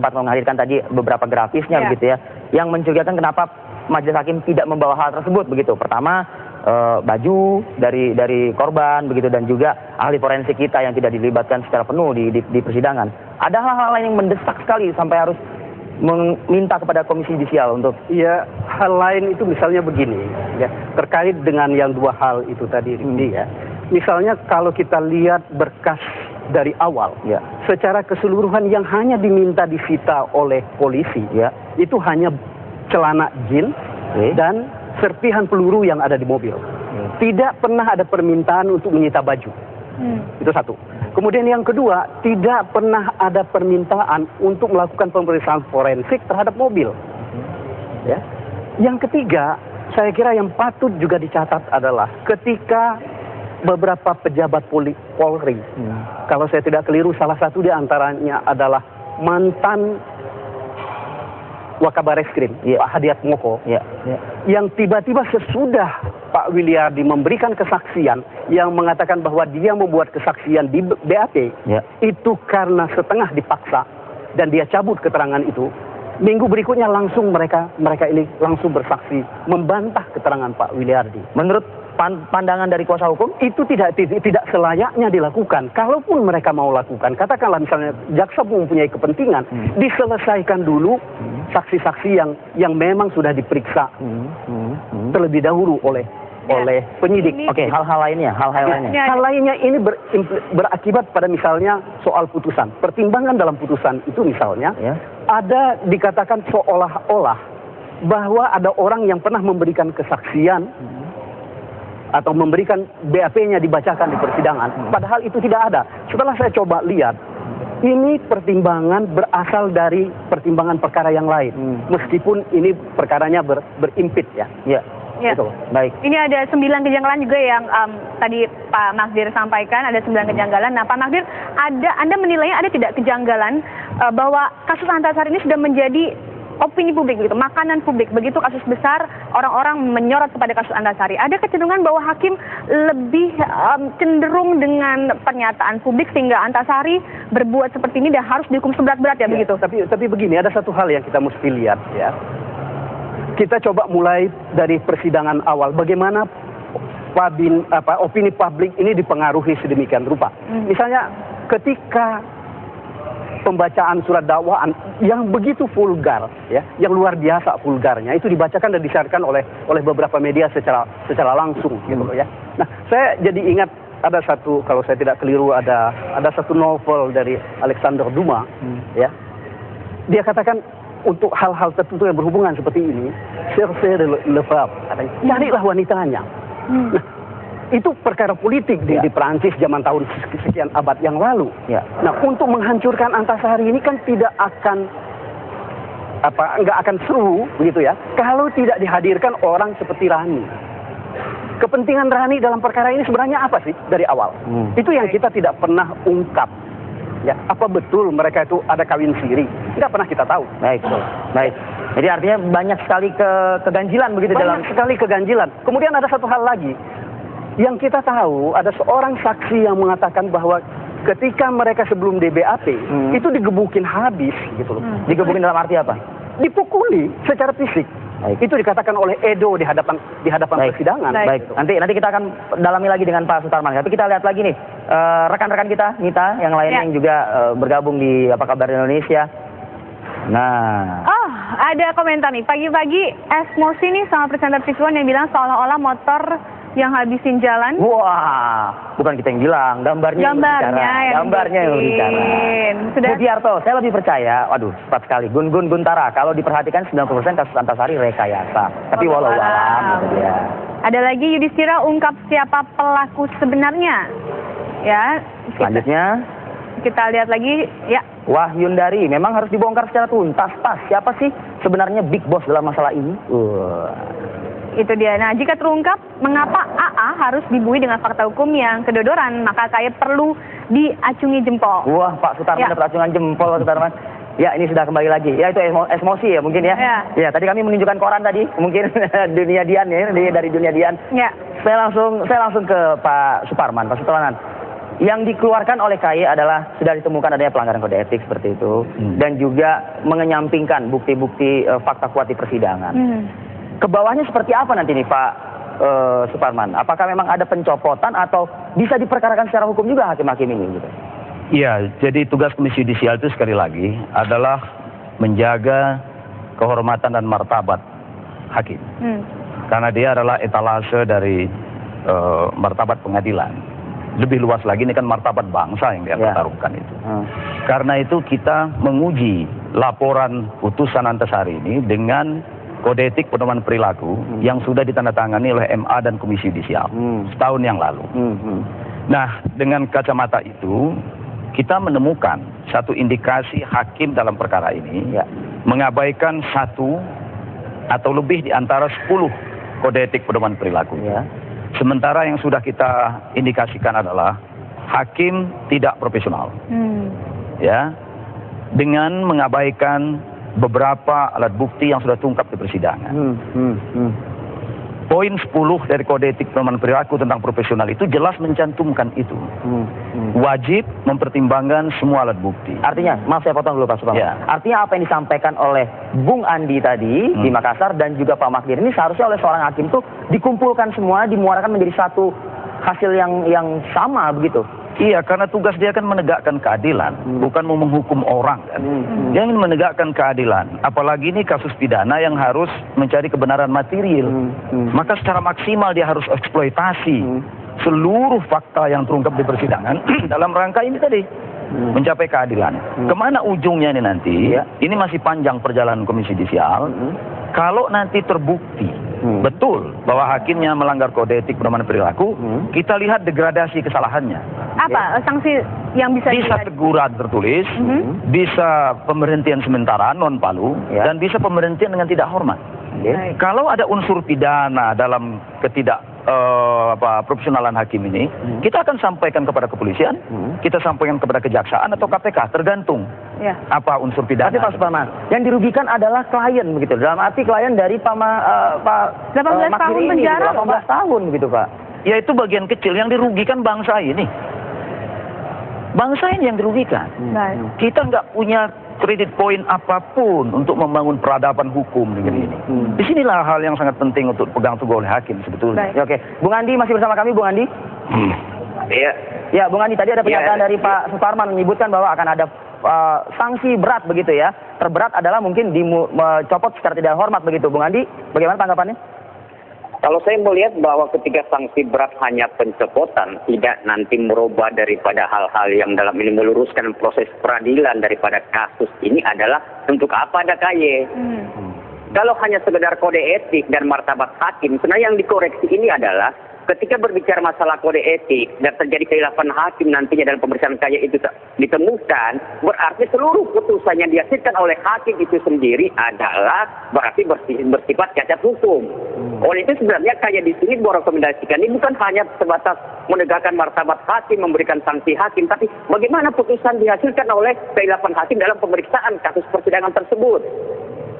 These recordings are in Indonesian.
sempat menghadirkan tadi beberapa grafisnya begitu ya, yang mencurigakan kenapa majelis hakim tidak membawa hal tersebut begitu. Pertama, baju dari korban begitu, dan juga ahli forensik kita yang tidak dilibatkan secara penuh di persidangan. Ada hal-hal lain yang mendesak sekali sampai harus meminta kepada Komisi Yudisial untuk... Ya, hal lain itu misalnya begini, ya, terkait dengan yang dua hal itu tadi, ya. Misalnya kalau kita lihat berkas dari awal, secara keseluruhan yang hanya diminta disita oleh polisi, itu hanya celana jeans dan serpihan peluru yang ada di mobil. Tidak pernah ada permintaan untuk menyita baju. Itu satu. Kemudian yang kedua, tidak pernah ada permintaan untuk melakukan pemeriksaan forensik terhadap mobil. Ya. Yang ketiga, saya kira yang patut juga dicatat adalah ketika beberapa pejabat Polri, kalau saya tidak keliru, salah satu di antaranya adalah mantan Wakabareskrim, Pak Hadiatmoko, yang tiba-tiba sesudah Pak Wiliardi memberikan kesaksian yang mengatakan bahwa dia membuat kesaksian di BAP, itu karena setengah dipaksa dan dia cabut keterangan itu. Minggu berikutnya langsung mereka ini langsung bersaksi membantah keterangan Pak Wiliardi. Menurut pandangan dari kuasa hukum, itu tidak selayaknya dilakukan. Kalaupun mereka mau lakukan, katakanlah misalnya jaksa mempunyai kepentingan, diselesaikan dulu saksi-saksi yang memang sudah diperiksa terlebih dahulu oleh penyidik. Oke, hal-hal lainnya. Hal lainnya ini berakibat pada misalnya soal putusan. Pertimbangan dalam putusan itu misalnya ada dikatakan seolah-olah bahwa ada orang yang pernah memberikan kesaksian atau memberikan BAP-nya dibacakan di persidangan, padahal itu tidak ada. Setelah saya coba lihat, ini pertimbangan berasal dari pertimbangan perkara yang lain, meskipun ini perkaranya berimpit ya. Betul. Baik. Ini ada 9 kejanggalan juga yang tadi Pak Magdir sampaikan, ada 9 kejanggalan. Nah, Pak Magdir, Anda menilainya ada tidak kejanggalan bahwa kasus Antasari ini sudah menjadi opini publik gitu, makanan publik. Begitu kasus besar, orang-orang menyorot kepada kasus Antasari. Ada kecenderungan bahwa hakim lebih cenderung dengan pernyataan publik sehingga Antasari berbuat seperti ini dan harus dihukum seberat-berat begitu. Tapi begini, ada satu hal yang kita mesti lihat ya. Kita coba mulai dari persidangan awal, bagaimana opini publik ini dipengaruhi sedemikian rupa. Misalnya ketika pembacaan surat dakwaan yang begitu vulgar, yang luar biasa vulgarnya, itu dibacakan dan disiarkan oleh beberapa media secara langsung, gitu loh ya. Nah, saya jadi ingat ada satu, kalau saya tidak keliru, ada satu novel dari Alexander Dumas, dia katakan untuk hal-hal tertentu yang berhubungan seperti ini, cherchez le femme, carilah wanitanya. Nah, itu perkara politik di Perancis zaman tahun sekian abad yang lalu. Nah, untuk menghancurkan Antasari ini kan nggak akan seru begitu ya, kalau tidak dihadirkan orang seperti Rani. Kepentingan Rani dalam perkara ini sebenarnya apa sih dari awal? Itu yang kita tidak pernah ungkap. Ya, apa betul mereka itu ada kawin siri? Tidak pernah kita tahu. Baik. Jadi artinya banyak sekali keganjilan begitu dalam... Banyak sekali keganjilan. Kemudian ada satu hal lagi. Yang kita tahu, ada seorang saksi yang mengatakan bahwa ketika mereka sebelum DBAP, itu digebukin habis gitu loh. Digebukin dalam arti apa? Dipukuli secara fisik. Itu dikatakan oleh Edo di hadapan persidangan. Baik. Nanti kita akan dalami lagi dengan Pak Sutarman. Tapi kita lihat lagi nih, rekan-rekan kita, Nita, yang lainnya yang juga bergabung di Apa Kabar Indonesia. Nah. Oh, ada komentar nih. Pagi-pagi Esmosi nih sama presenter Piswan yang bilang seolah-olah motor yang habisin jalan. Wah, bukan kita yang bilang, gambarnya yang berbicara. Budiarto, saya lebih percaya, waduh, cepat sekali. Gun Guntara, kalau diperhatikan 90% kasus Antasari rekayasa. Tapi walau alam, gitu ya. Ada lagi Yudhistira ungkap siapa pelaku sebenarnya. Ya. Selanjutnya kita lihat lagi, ya. Wahyundari, memang harus dibongkar secara tuntas. Siapa sih sebenarnya big boss dalam masalah ini? Itu dia. Nah, jika terungkap mengapa AA harus dibui dengan fakta hukum yang kedodoran, maka saya perlu diacungi jempol. Wah, Pak Sutarman dapat acungan jempol, Pak Sutarman. Ya, ini sudah kembali lagi. Ya, itu emosi ya mungkin ya. Ya, tadi kami menunjukkan koran tadi, mungkin dunia Dian ya, dari dunia Dian. Saya langsung ke Pak Suparman. Pak Suparman, yang dikeluarkan oleh KY adalah sudah ditemukan adanya pelanggaran kode etik seperti itu, dan juga mengenyampingkan bukti-bukti fakta kuat di persidangan. Ke bawahnya seperti apa nanti nih Pak Suparman? Apakah memang ada pencopotan atau bisa diperkarakan secara hukum juga hakim-hakim ini? Gitu? Iya, jadi tugas Komisi Yudisial itu sekali lagi adalah menjaga kehormatan dan martabat hakim. Karena dia adalah etalase dari martabat pengadilan. Lebih luas lagi ini kan martabat bangsa yang dia pertaruhkan itu. Karena itu kita menguji laporan putusan Antasari ini dengan kode etik pedoman perilaku yang sudah ditandatangani oleh MA dan Komisi Yudisial setahun yang lalu. Nah, dengan kacamata itu kita menemukan satu indikasi hakim dalam perkara ini mengabaikan satu atau lebih di antara 10 kode etik pedoman perilaku. Sementara yang sudah kita indikasikan adalah hakim tidak profesional, ya, dengan mengabaikan beberapa alat bukti yang sudah terungkap di persidangan. Poin 10 dari kode etik pedoman perilaku tentang profesional itu jelas mencantumkan itu. Wajib mempertimbangkan semua alat bukti. Artinya, maaf saya potong dulu Pak Suparman. Artinya apa yang disampaikan oleh Bung Andi tadi di Makassar dan juga Pak Magdir ini seharusnya oleh seorang hakim itu dikumpulkan semua, dimuarakan menjadi satu hasil yang sama begitu. Iya, karena tugas dia kan menegakkan keadilan, bukan mau menghukum orang kan. Dia ingin menegakkan keadilan. Apalagi ini kasus pidana yang harus mencari kebenaran material. Maka secara maksimal dia harus eksploitasi seluruh fakta yang terungkap di persidangan dalam rangka ini tadi. Mencapai keadilan. Kemana ujungnya ini nanti? Ini masih panjang perjalanan Komisi Yudisial. Kalau nanti terbukti betul bahwa hakimnya melanggar kode etik pedoman perilaku, kita lihat degradasi kesalahannya. Apa sanksi yang bisa teguran tertulis, bisa pemberhentian sementara non palu, dan bisa pemberhentian dengan tidak hormat. Kalau ada unsur pidana dalam profesionalan hakim ini, kita akan sampaikan kepada kepolisian, kita sampaikan kepada kejaksaan atau KPK, tergantung apa unsur pidana. Tapi Pak Suparman, yang dirugikan adalah klien begitu. Dalam arti klien dari Pak 18 tahun penjara, 18 tahun begitu Pak. Ya itu bagian kecil, yang dirugikan bangsa ini. Bangsa ini yang dirugikan. Kita nggak punya kredit poin apapun untuk membangun peradaban hukum negeri ini. Disinilah hal yang sangat penting untuk pegang teguh oleh hakim sebetulnya. Ya, oke, Bung Andi masih bersama kami, Bung Andi. Iya. Ya, Bung Andi, tadi ada pernyataan dari Pak Suparman menyebutkan bahwa akan ada sanksi berat begitu ya. Terberat adalah mungkin dicopot secara tidak hormat begitu. Bung Andi, bagaimana tanggapannya? Kalau saya melihat bahwa ketika sanksi berat hanya pencopotan, tidak nanti merubah daripada hal-hal yang dalam ini meluruskan proses peradilan daripada kasus ini adalah untuk apa ada KY. Kalau hanya sekedar kode etik dan martabat hakim, sebenarnya yang dikoreksi ini adalah ketika berbicara masalah kode etik dan terjadi kekhilafan hakim nantinya dalam pemeriksaan KY itu ditemukan, berarti seluruh putusan yang dihasilkan oleh hakim itu sendiri adalah berarti bersifat cacat hukum. Oleh itu sebenarnya KY di sini merekomendasikan ini bukan hanya sebatas menegakkan martabat hakim, memberikan sanksi hakim, tapi bagaimana putusan dihasilkan oleh kekhilafan hakim dalam pemeriksaan kasus persidangan tersebut.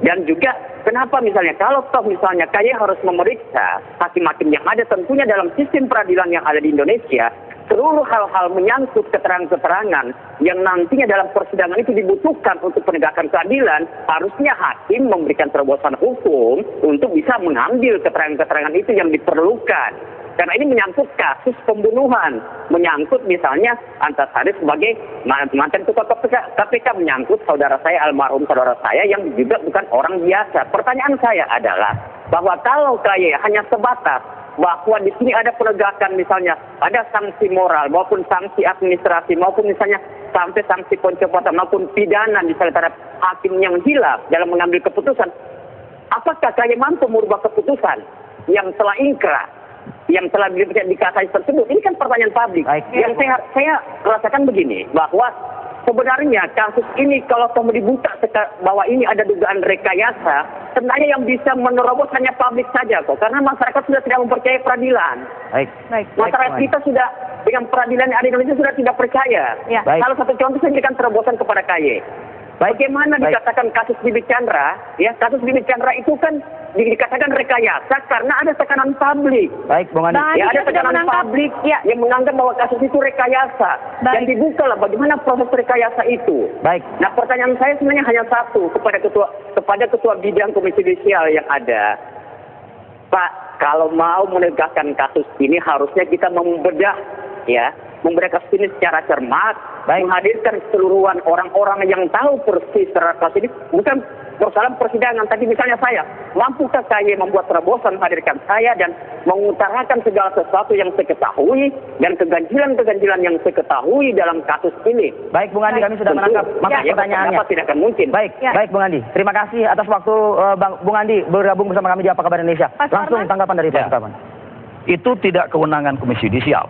Dan juga kenapa misalnya kalau toh misalnya KY harus memeriksa hakim-hakim yang ada tentunya dalam sistem peradilan yang ada di Indonesia, seluruh hal-hal menyangkut keterangan-keterangan yang nantinya dalam persidangan itu dibutuhkan untuk penegakan keadilan, harusnya hakim memberikan terobosan hukum untuk bisa mengambil keterangan-keterangan itu yang diperlukan. Karena ini menyangkut kasus pembunuhan, menyangkut misalnya Antasari sebagai mantan ketua KPK, menyangkut almarhum saudara saya yang juga bukan orang biasa. Pertanyaan saya adalah bahwa kalau KY hanya sebatas bahwa di sini ada penegakan misalnya ada sanksi moral maupun sanksi administrasi maupun misalnya sampai sanksi pencopotan maupun pidana misalnya terhadap hakim yang hilaf dalam mengambil keputusan, apakah KY mampu merubah keputusan yang telah ingkrah, yang telah dikasih tersebut? Ini kan pertanyaan publik. Yang saya rasakan begini, bahwa sebenarnya kasus ini kalau mau dibuka bahwa ini ada dugaan rekayasa, sebenarnya yang bisa menerobos hanya publik saja kok, karena masyarakat sudah tidak mempercayai peradilan. Masyarakat kita sudah dengan peradilan yang ada di Indonesia sudah tidak percaya. Salah satu contoh saya berikan terobosan kepada KY. Bagaimana dikatakan kasus Bibi Chandra? Ya, kasus Bibi Chandra itu kan dikatakan rekayasa karena ada tekanan publik. Baik, Bung Andi. Ya, ada tekanan publik yang menganggap bahwa kasus itu rekayasa. Dan dibuka lah bagaimana proses rekayasa itu. Baik. Nah, pertanyaan saya sebenarnya hanya satu kepada ketua bidang Komisi Yudisial yang ada. Pak, kalau mau menegakkan kasus ini harusnya kita membedah kasus ini secara cermat, menghadirkan keseluruhan orang-orang yang tahu persis secara kasus ini, bukan persoalan persidangan. Tadi misalnya saya, mampukah saya membuat terobosan menghadirkan saya dan mengutarakan segala sesuatu yang saya ketahui dan keganjilan-keganjilan yang saya ketahui dalam kasus ini. Baik, Bung Andi, kami sudah menangkap pertanyaannya. Tidak akan mungkin. Baik, Bung Andi. Terima kasih atas waktu Bung Andi bergabung bersama kami di Apa Kabar Indonesia. Langsung tanggapan dari Pak Suparman. Itu tidak kewenangan Komisi Yudisial.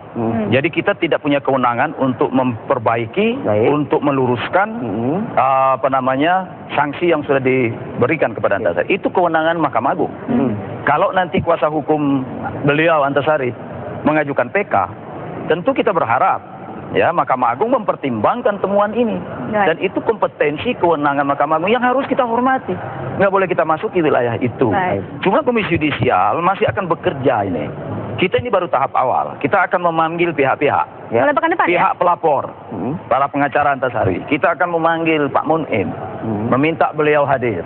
Jadi kita tidak punya kewenangan untuk memperbaiki, untuk meluruskan sanksi yang sudah diberikan kepada Antasari. Itu kewenangan Mahkamah Agung. Kalau nanti kuasa hukum beliau Antasari mengajukan PK, tentu kita berharap Mahkamah Agung mempertimbangkan temuan ini. Dan itu kompetensi kewenangan Mahkamah Agung yang harus kita hormati. Nggak boleh kita masuki wilayah itu. Cuma Komisi Yudisial masih akan bekerja ini. Kita ini baru tahap awal. Kita akan memanggil pihak-pihak. Pihak pelapor, para pengacara Antasari. Kita akan memanggil Pak Mun'im, meminta beliau hadir.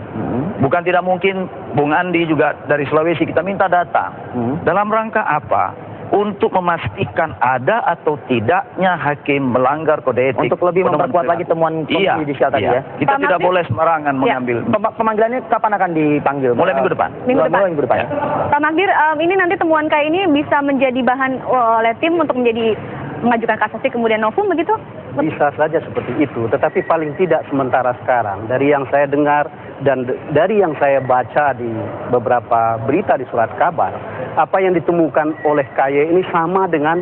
Bukan tidak mungkin Bung Andi juga dari Sulawesi kita minta datang. Dalam rangka apa? Untuk memastikan ada atau tidaknya hakim melanggar kode etik. Untuk lebih memperkuat lagi temuan Komisi Yudisial tadi ya. Kita tidak boleh sembarangan mengambil. Pemanggilannya kapan akan dipanggil? Mulai minggu depan. Minggu depan. Ya. Pak Magdir, ini nanti temuan kayak ini bisa menjadi bahan oleh tim untuk mengajukan kasasi kemudian novum begitu? Bisa saja seperti itu, tetapi paling tidak sementara sekarang dari yang saya dengar dan dari yang saya baca di beberapa berita di surat kabar, apa yang ditemukan oleh KY ini sama dengan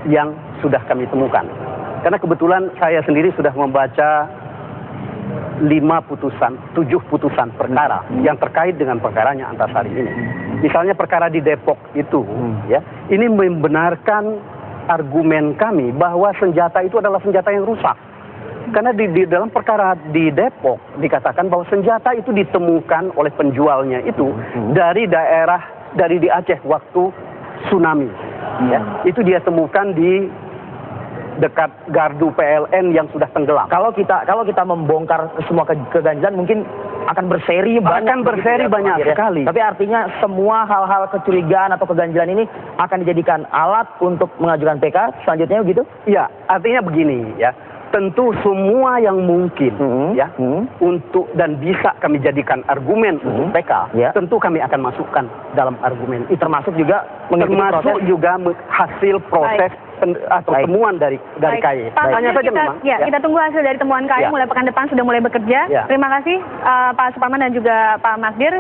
yang sudah kami temukan. Karena kebetulan saya sendiri sudah membaca 7 putusan perkara yang terkait dengan perkaranya Antasari ini. Misalnya perkara di Depok itu, ini membenarkan argumen kami bahwa senjata itu adalah senjata yang rusak. Karena di dalam perkara di Depok dikatakan bahwa senjata itu ditemukan oleh penjualnya itu dari di Aceh waktu tsunami. Itu dia temukan di dekat gardu PLN yang sudah tenggelam. Kalau kita membongkar semua keganjilan mungkin akan berseri banyak sekali. Tapi artinya semua hal-hal kecurigaan atau keganjilan ini akan dijadikan alat untuk mengajukan PK selanjutnya begitu? Iya, artinya begini ya. Tentu semua yang mungkin untuk dan bisa kami jadikan argumen untuk PK, tentu kami akan masukkan dalam argumen itu. Termasuk juga hasil proses atau temuan dari KY. Tanya saja memang. Kita tunggu hasil dari temuan KY mulai pekan depan sudah mulai bekerja. Terima kasih Pak Suparman dan juga Pak Magdir.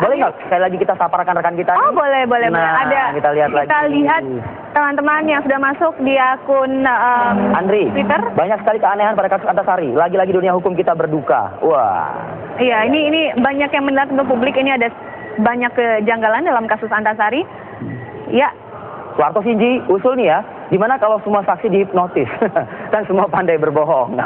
Boleh nggak sekali lagi kita sapa rekan-rekan kita? Oh boleh. Ada. Kita lihat teman-teman yang sudah masuk di akun Andri, Twitter. Banyak sekali keanehan pada kasus Antasari. Lagi-lagi dunia hukum kita berduka. Wah. Iya, ini banyak yang melihat untuk publik ini ada banyak kejanggalan dalam kasus Antasari. Ya. Soeharto Sinji usul nih ya, gimana kalau semua saksi dihipnotis? Kan semua pandai berbohong.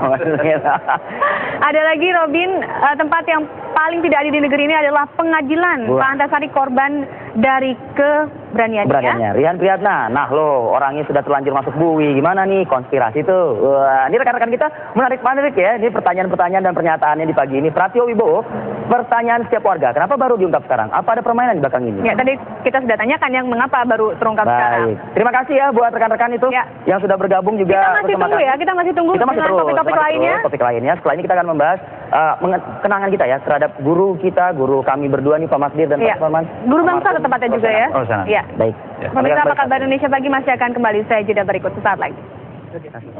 Ada lagi Robin, tempat yang paling tidak adil di negeri ini adalah pengadilan. Pak Antasari korban dari keberaniannya. Rian Priyatna, nah lo orangnya sudah terlanjur masuk bui, gimana nih konspirasi tuh? Wah, ini rekan-rekan kita menarik ya, ini pertanyaan-pertanyaan dan pernyataannya di pagi ini. Pratio Wibowo, pertanyaan setiap warga, kenapa baru diungkap sekarang? Apa ada permainan di belakang ini? Ya, tadi kita sudah tanyakan yang mengapa baru terungkap sekarang. Terima kasih ya buat rekan-rekan itu yang sudah bergabung juga. Kita masih tunggu dengan topik-topik lainnya. Topik lainnya. Setelah ini kita akan membahas kenangan kita ya terhadap guru kita, guru kami berdua nih Pak Magdir dan Pak Suparman. Guru bangsa tepatnya juga ya. Oh, sana. Iya. Baik. Pemirsa Apa Kabar Indonesia Pagi masih akan kembali saya jeda berikut sesaat lagi. Terima kasih.